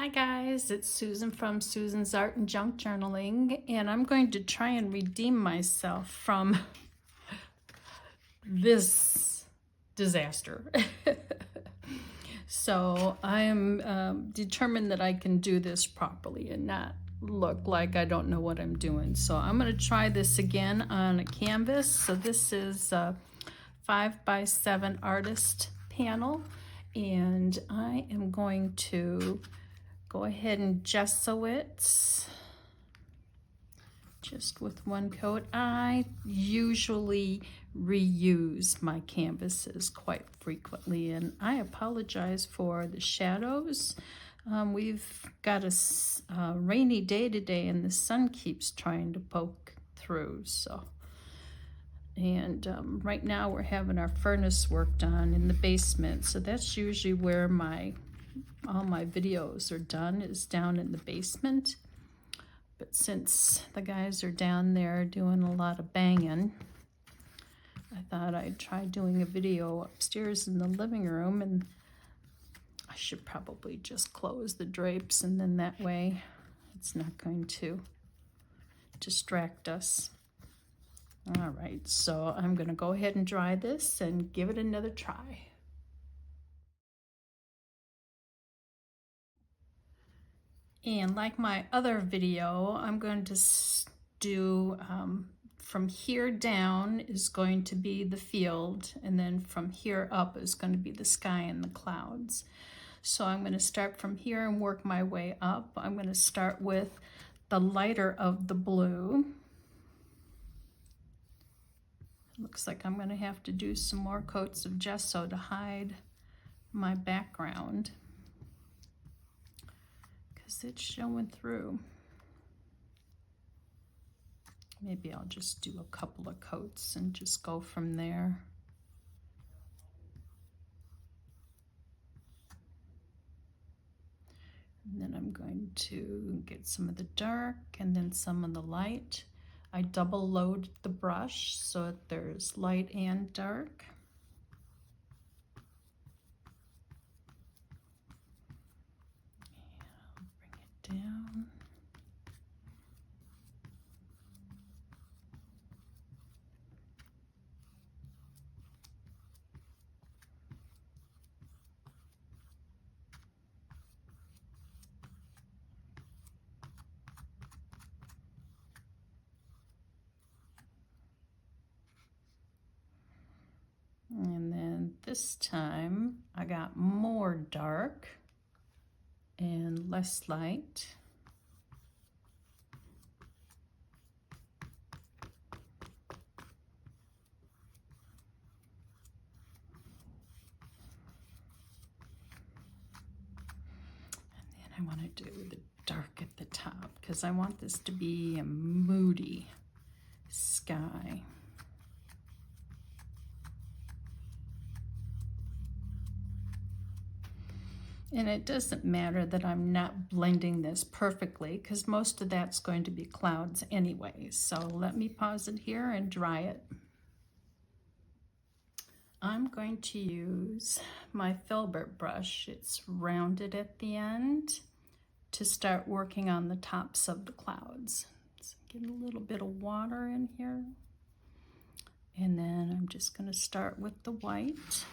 Hi guys, it's Susan from Susan's Art and Junk Journaling, and I'm going to try and redeem myself from this disaster. So I am determined that I can do this properly and not look like I don't know what I'm doing. So I'm going to try this again on a canvas. So this is a 5x7 artist panel, and I am going to go ahead and gesso it just with one coat. I usually reuse my canvases quite frequently, and I apologize for the shadows. We've got a rainy day today, and the sun keeps trying to poke through. Right now we're having our furnace worked on in the basement, so that's usually where all my videos are done, is down in the basement. But since the guys are down there doing a lot of banging, I thought I'd try doing a video upstairs in the living room, and I should probably just close the drapes, and then that way it's not going to distract us. All right, so I'm going to go ahead and dry this and give it another try. And like my other video, I'm going to do from here down is going to be the field, and then from here up is going to be the sky and the clouds. So I'm going to start from here and work my way up. I'm going to start with the lighter of the blue. It looks like I'm going to have to do some more coats of gesso to hide my background, it's showing through. Maybe I'll just do a couple of coats and just go from there. And then I'm going to get some of the dark and then some of the light. I double load the brush so that there's light and dark. Down. And then this time I got more dark and less light. I want to do the dark at the top because I want this to be a moody sky. And it doesn't matter that I'm not blending this perfectly because most of that's going to be clouds anyway. So let me pause it here and dry it. I'm going to use my filbert brush. It's rounded at the end, to start working on the tops of the clouds. So get a little bit of water in here. And then I'm just going to start with the white.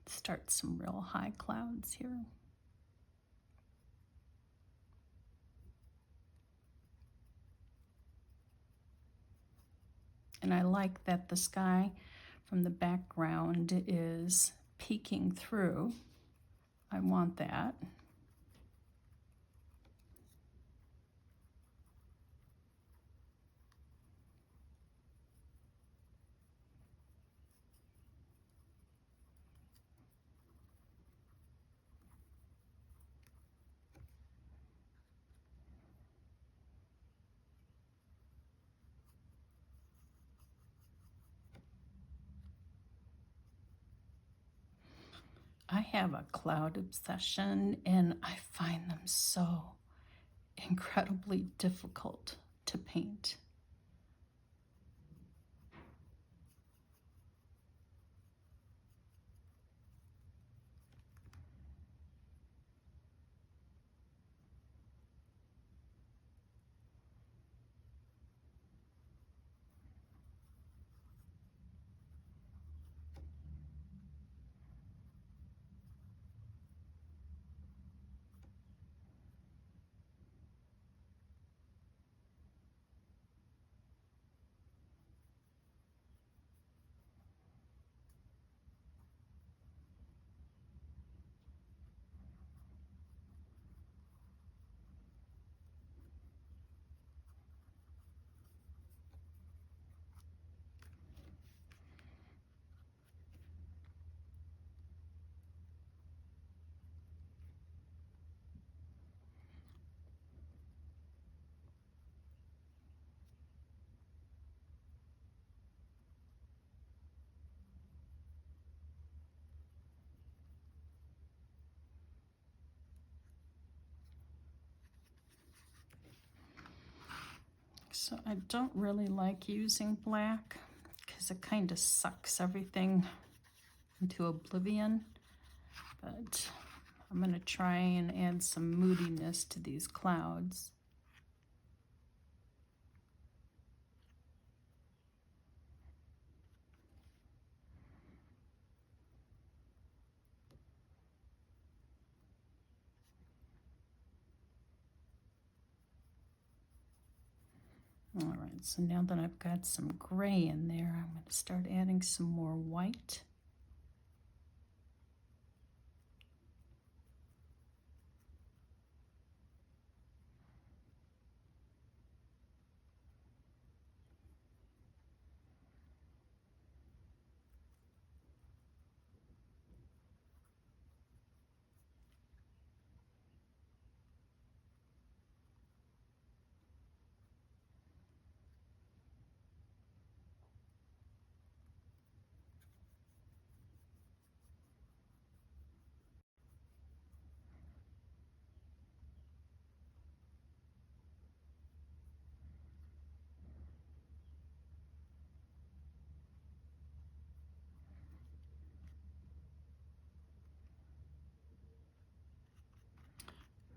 Start some real high clouds here. And I like that the sky from the background is peeking through. I want that. I have a cloud obsession, and I find them so incredibly difficult to paint. So I don't really like using black because it kind of sucks everything into oblivion, but I'm going to try and add some moodiness to these clouds. All right, so now that I've got some gray in there, I'm going to start adding some more white.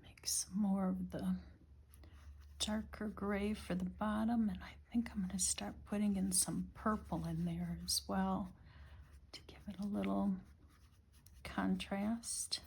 Make some more of the darker gray for the bottom, and I think I'm going to start putting in some purple in there as well to give it a little contrast.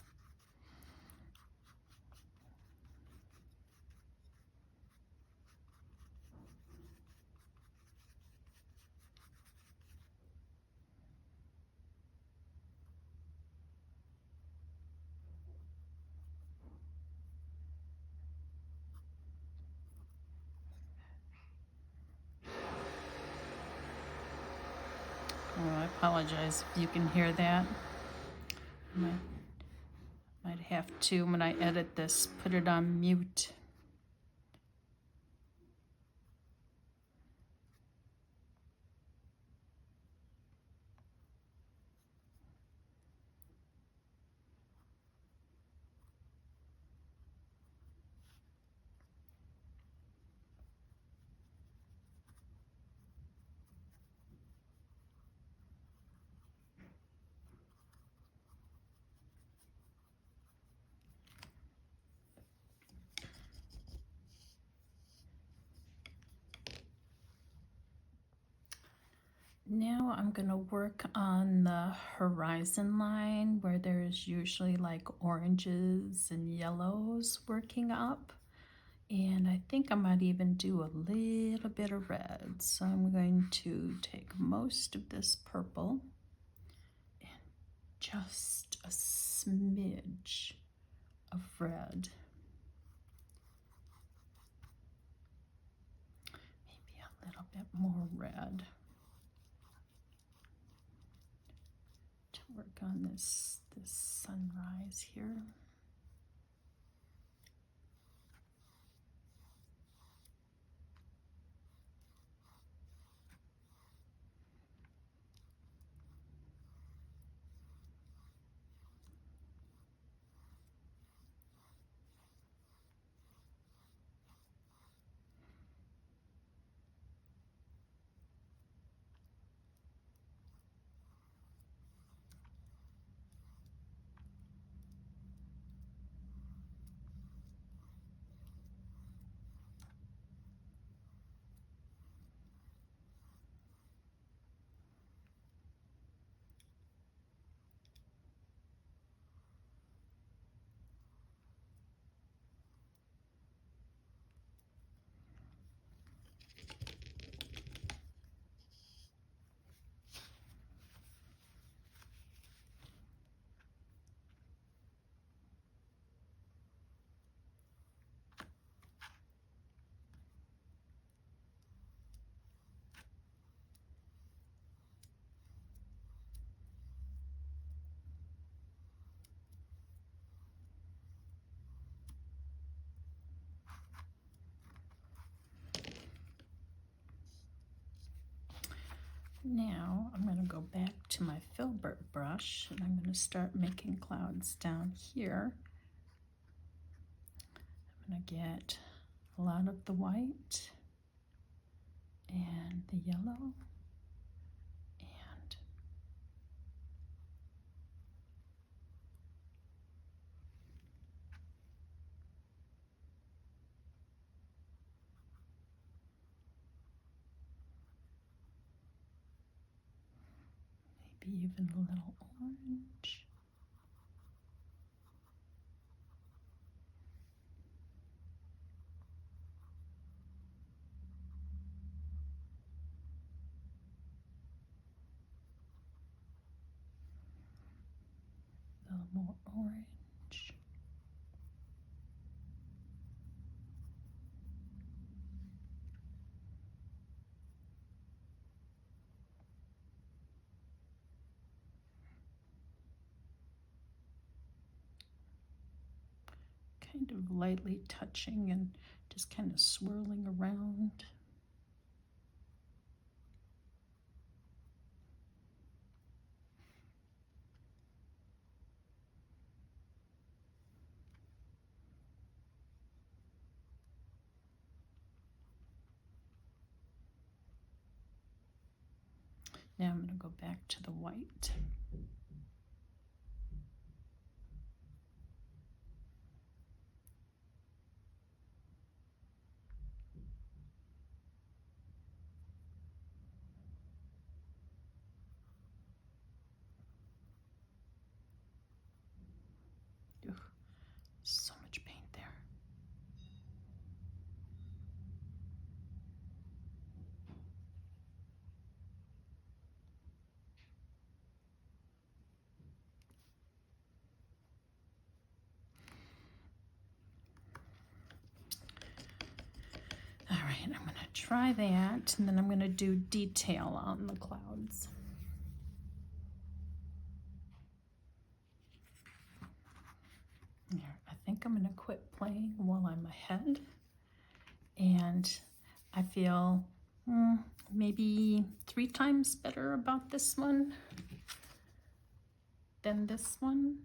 Oh, I apologize if you can hear that. Might have to, when I edit this, put it on mute. Now I'm going to work on the horizon line where there's usually like oranges and yellows working up. And I think I might even do a little bit of red. So I'm going to take most of this purple and just a smidge of red. Maybe a little bit more red. To work on this sunrise here. Now I'm going to go back to my filbert brush and I'm going to start making clouds down here. I'm going to get a lot of the white and the yellow, and maybe even a little orange. A little more orange. Kind of lightly touching and just kind of swirling around. Now I'm going to go back to the white. Ugh, so much paint there. All right, I'm going to try that, and then I'm going to do detail on the clouds. Here, I think I'm going to quit playing while I'm ahead, and I feel maybe 3 times better about this one than this one.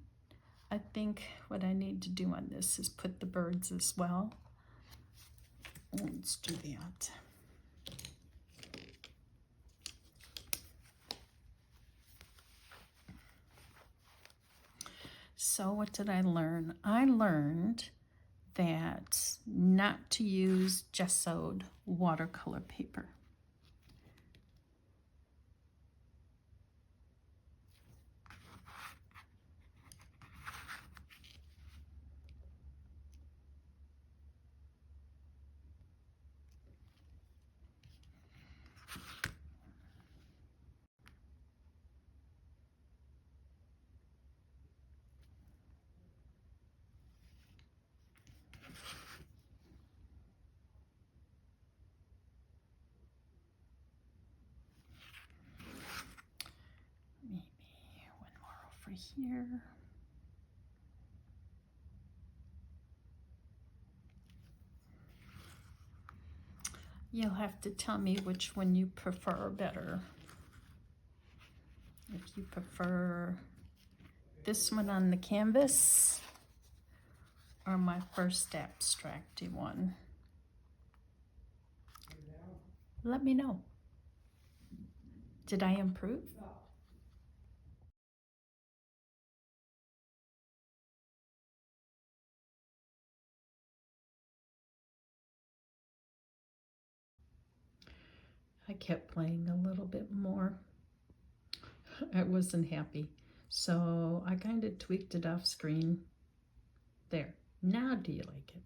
I think what I need to do on this is put the birds as well. Let's do that. So what did I learn? I learned that not to use gessoed watercolor paper. Maybe one more over here. You'll have to tell me which one you prefer better. If you prefer this one on the canvas or my first abstracty one. Let me know. Did I improve? I kept playing a little bit more. I wasn't happy. So I kind of tweaked it off screen. There. Now do you like it?